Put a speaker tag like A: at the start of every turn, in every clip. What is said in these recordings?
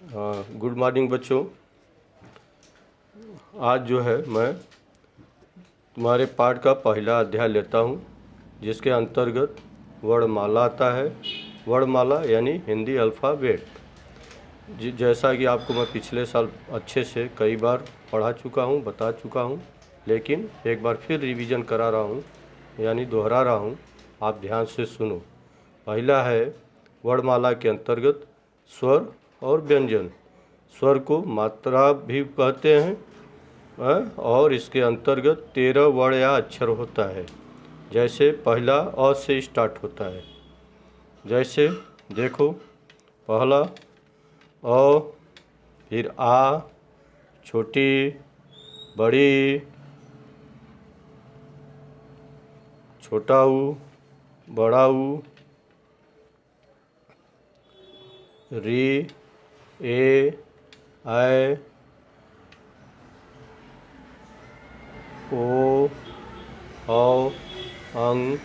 A: Good morning बच्चों। आज जो है मैं तुम्हारे पाठ का पहला अध्याय लेता हूँ, जिसके अंतर्गत वर्णमाला आता है। वर्णमाला यानी हिंदी अल्फ़ाबेट। जैसा कि आपको मैं पिछले साल अच्छे से कई बार पढ़ा चुका हूँ, बता चुका हूँ, लेकिन एक बार फिर रिवीजन करा रहा हूँ, यानी दोहरा रहा हूँ। आप ध्यान से सुनो। पहला है वर्णमाला के अंतर्गत स्वर और व्यंजन। स्वर को मात्रा भी कहते हैं और इसके अंतर्गत 13 वर्ण या अक्षर होता है। जैसे पहला अ से स्टार्ट होता है। जैसे देखो, पहला अ, फिर आ, छोटी, बड़ी, छोटा ऊ, बड़ा ऊ, री, ए, ऐ, ओ, औ, अंग,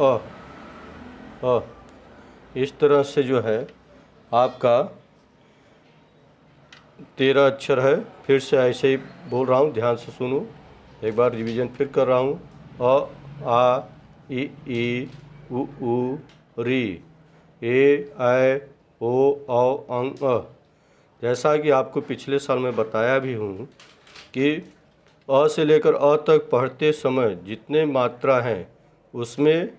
A: अ। इस तरह से जो है आपका 13 अक्षर है। फिर से ऐसे ही बोल रहा हूँ, ध्यान से सुनो। एक बार रिवीजन फिर कर रहा हूँ। अ, आ, ई, उ, री, ए, ऐ, ओ, औ, अंग, अ। जैसा कि आपको पिछले साल में बताया भी हूँ कि अ से लेकर अ तक पढ़ते समय जितने मात्रा हैं उसमें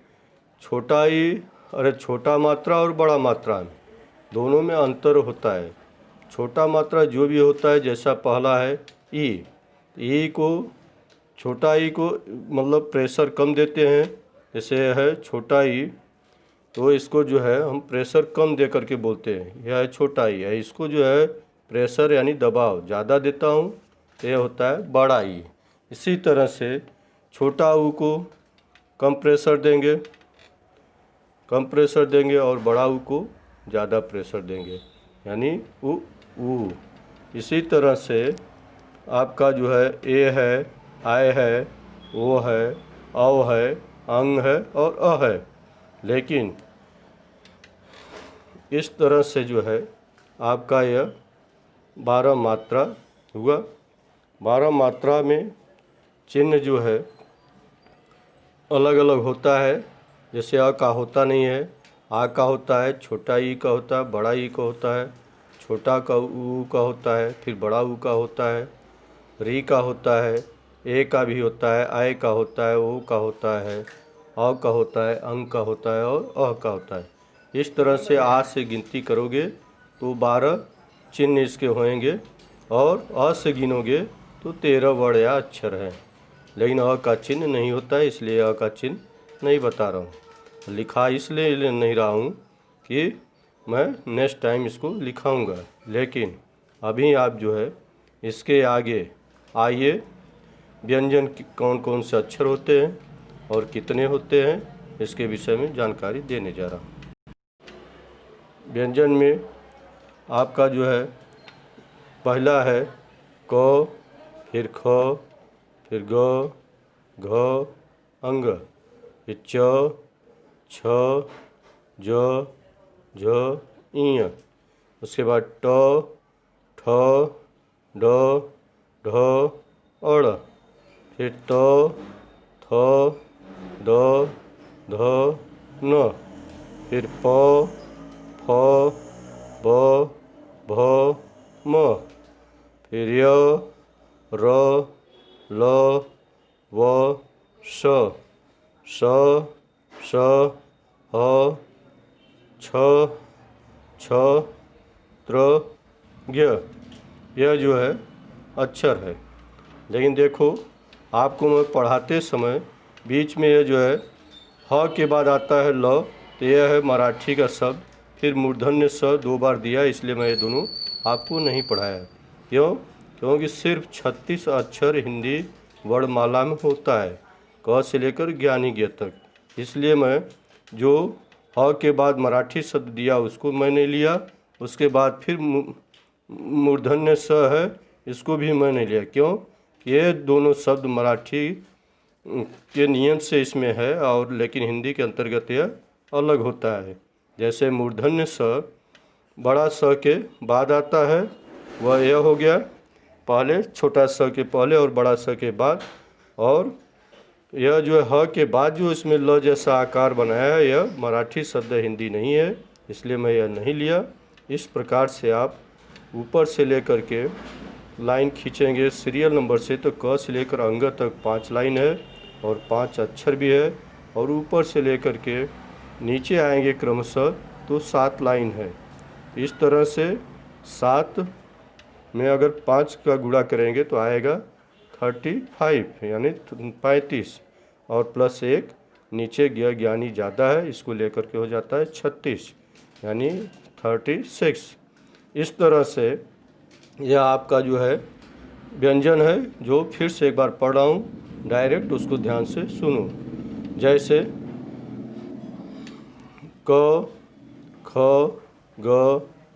A: छोटा मात्रा और बड़ा मात्रा दोनों में अंतर होता है। छोटा मात्रा जो भी होता है, जैसा पहला है ई को, छोटा ई को मतलब प्रेशर कम देते हैं। जैसे है छोटा ई, तो इसको जो है हम प्रेशर कम दे करके बोलते हैं, यह है छोटा ई है। इसको जो है प्रेशर यानी दबाव ज़्यादा देता हूँ, यह होता है बड़ा ई। इसी तरह से छोटा ऊ को कम प्रेशर देंगे और बड़ा ऊ को ज़्यादा प्रेशर देंगे, यानी ऊ। इसी तरह से आपका जो है ए है, आय है, ओ है, औ है, अंग है और अ है। लेकिन इस तरह से जो है आपका यह 12 मात्रा हुआ। 12 मात्रा में चिन्ह जो है अलग अलग होता है। जैसे अ का होता नहीं है, आ का होता है, छोटा ई का होता है, बड़ा ई का होता है, छोटा का ऊ का होता है, फिर बड़ा ऊ का होता है, री का होता है, ए का भी होता है, आय का होता है, ओ का होता है, औ का होता है, अंग का होता है और अ का होता है। इस तरह से आ से गिनती करोगे तो 12 चिन्ह इसके होंगे और अ से गिनोगे तो 13 वर्ण या अक्षर हैं। लेकिन अ का चिन्ह नहीं होता है, इसलिए अ का चिन्ह नहीं बता रहा हूँ। लिखा इसलिए नहीं रहा हूँ कि मैं नेक्स्ट टाइम इसको लिखाऊंगा। लेकिन अभी आप जो है इसके आगे आइए, व्यंजन कौन कौन से अक्षर होते हैं और कितने होते हैं, इसके विषय में जानकारी देने जा रहा हूँ। व्यंजन में आपका जो है पहला है क, फिर ख, फिर ग, घ, अंग, फिर च, छ, ज, झ, ञ। उसके बाद ट, ठ, ड, ढ, अड़, फिर त, थ, द, ध, न, फिर प, फ, ब, भ, म, फिर य, र, ल, व, स, स, ह, छ, छ, त्र, ज्ञ। यह जो है अक्षर है। लेकिन देखो, आपको मैं पढ़ाते समय बीच में यह जो है ह के बाद आता है ल, तो यह है मराठी का शब्द। फिर मूर्धन्य स 2 बार दिया, इसलिए मैं ये दोनों आपको नहीं पढ़ाया। क्यों? क्योंकि सिर्फ 36 अक्षर हिंदी वर्णमाला में होता है, क से लेकर ज्ञानी तक। इसलिए मैं जो ह के बाद मराठी शब्द दिया उसको मैंने लिया। उसके बाद फिर मूर्धन्य स है, इसको भी मैंने लिया। क्यों? ये दोनों शब्द मराठी के नियम से इसमें है, और लेकिन हिंदी के अंतर्गत यह अलग होता है। जैसे मूर्धन्य स बड़ा स के बाद आता है वह यह हो गया, पहले छोटा स के पहले और बड़ा स के बाद। और यह जो है ह के बाद जो इसमें ल जैसा आकार बनाया है, यह मराठी शब्द हिंदी नहीं है, इसलिए मैं यह नहीं लिया। इस प्रकार से आप ऊपर से लेकर के लाइन खींचेंगे सीरियल नंबर से, तो क से लेकर अंग तक 5 लाइन है और 5 अक्षर भी है। और ऊपर से लेकर के नीचे आएंगे क्रमशः तो 7 लाइन है। इस तरह से 7 में अगर 5 का गुणा करेंगे तो आएगा 35 यानी 35, और प्लस 1 नीचे गया ज्ञानी ज़्यादा है, इसको लेकर के हो जाता है 36 यानी 36। इस तरह से यह आपका जो है व्यंजन है, जो फिर से एक बार पढ़ रहा हूँ, डायरेक्ट उसको ध्यान से सुनो। जैसे क, ख, ग,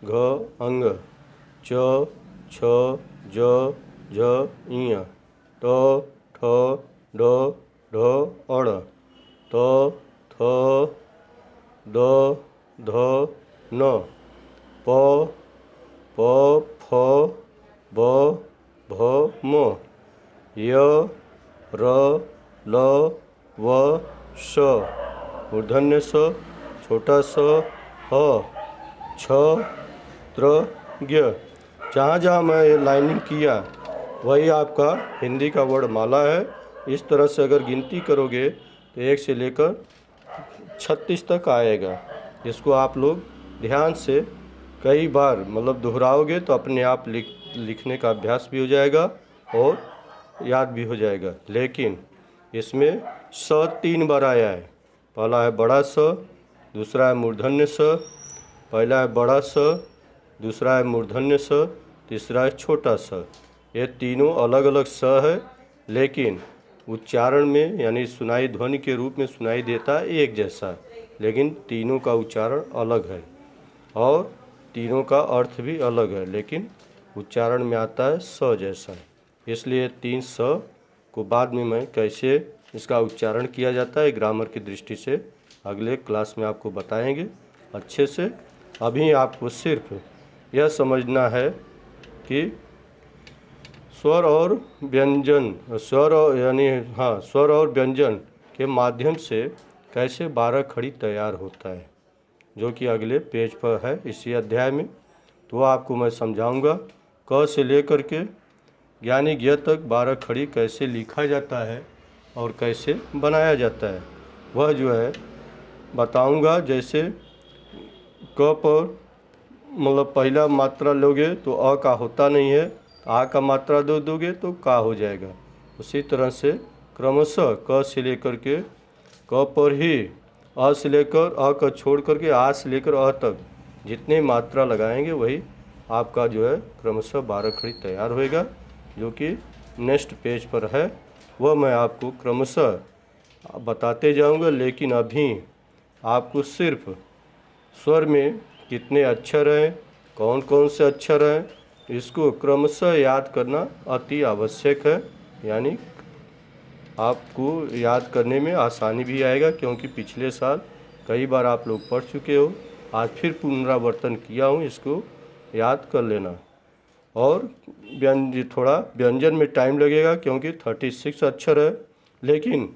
A: घ अंग, च, छ, ज, झ इय, ट, ठ, ड, ढ अण, त, थ, द, ध न, प, प, फ, ब, भ म, य, र, ल, व, श, मूर्धन्य स, छोटा स, ह, छ, त्र, ज्ञ। जहाँ जहाँ मैं ये लाइनिंग किया वही आपका हिंदी का वर्णमाला है। इस तरह से अगर गिनती करोगे तो 1 से लेकर 36 तक आएगा। इसको आप लोग ध्यान से कई बार मतलब दोहराओगे तो अपने आप लिखने का अभ्यास भी हो जाएगा और याद भी हो जाएगा। लेकिन इसमें स 3 बार आया है। पहला है बड़ा स, दूसरा है मूर्धन्य स, पहला है बड़ा स, दूसरा है मूर्धन्य स, तीसरा है छोटा स। ये तीनों अलग अलग स है, लेकिन उच्चारण में यानी सुनाई ध्वनि के रूप में सुनाई देता है एक जैसा, लेकिन तीनों का उच्चारण अलग है और तीनों का अर्थ भी अलग है, लेकिन उच्चारण में आता है स जैसा। इसलिए 3 स को बाद में मैं कैसे इसका उच्चारण किया जाता है ग्रामर की दृष्टि से अगले क्लास में आपको बताएंगे अच्छे से। अभी आपको सिर्फ यह समझना है कि स्वर और व्यंजन, स्वर और व्यंजन के माध्यम से कैसे 12 खड़ी तैयार होता है, जो कि अगले पेज पर है इसी अध्याय में। तो आपको मैं समझाऊंगा क से लेकर के ज्ञानी ज्ञ तक 12 खड़ी कैसे लिखा जाता है और कैसे बनाया जाता है, वह जो है बताऊंगा। जैसे क पर मतलब पहला मात्रा लोगे तो अ का होता नहीं है, आ का मात्रा दोगे तो का हो जाएगा। उसी तरह से क्रमशः क से लेकर के क पर ही अ से लेकर अ का छोड़ करके आ से लेकर अ तक जितने मात्रा लगाएंगे वही आपका जो है क्रमशः 12 खड़ी तैयार होएगा, जो कि नेक्स्ट पेज पर है। वह मैं आपको क्रमशः बताते जाऊंगा, लेकिन अभी आपको सिर्फ स्वर में कितने अक्षर हैं, कौन कौन से अक्षर हैं, इसको क्रमशः याद करना अति आवश्यक है। यानी आपको याद करने में आसानी भी आएगा, क्योंकि पिछले साल कई बार आप लोग पढ़ चुके हो। आज फिर पुनरावर्तन किया हूँ, इसको याद कर लेना। और थोड़ा व्यंजन में टाइम लगेगा क्योंकि 36 अक्षर है, लेकिन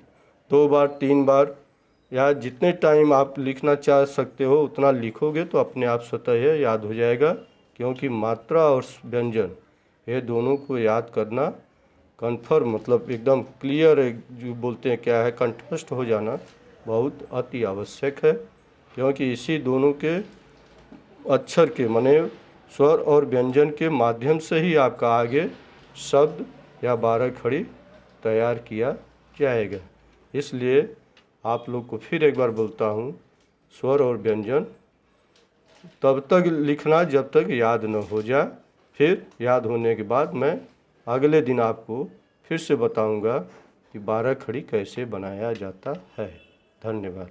A: 2 बार 3 बार या जितने टाइम आप लिखना चाह सकते हो उतना लिखोगे तो अपने आप स्वतः यह याद हो जाएगा। क्योंकि मात्रा और व्यंजन ये दोनों को याद करना कन्फर्म मतलब एकदम क्लियर, जो बोलते हैं क्या है, कंठस्थ हो जाना बहुत अति आवश्यक है। क्योंकि इसी दोनों के अक्षर के माने स्वर और व्यंजन के माध्यम से ही आपका आगे शब्द या 12 खड़ी तैयार किया जाएगा। इसलिए आप लोग को फिर एक बार बोलता हूँ, स्वर और व्यंजन तब तक लिखना जब तक याद न हो जाए। फिर याद होने के बाद मैं अगले दिन आपको फिर से बताऊंगा कि 12 खड़ी कैसे बनाया जाता है। धन्यवाद।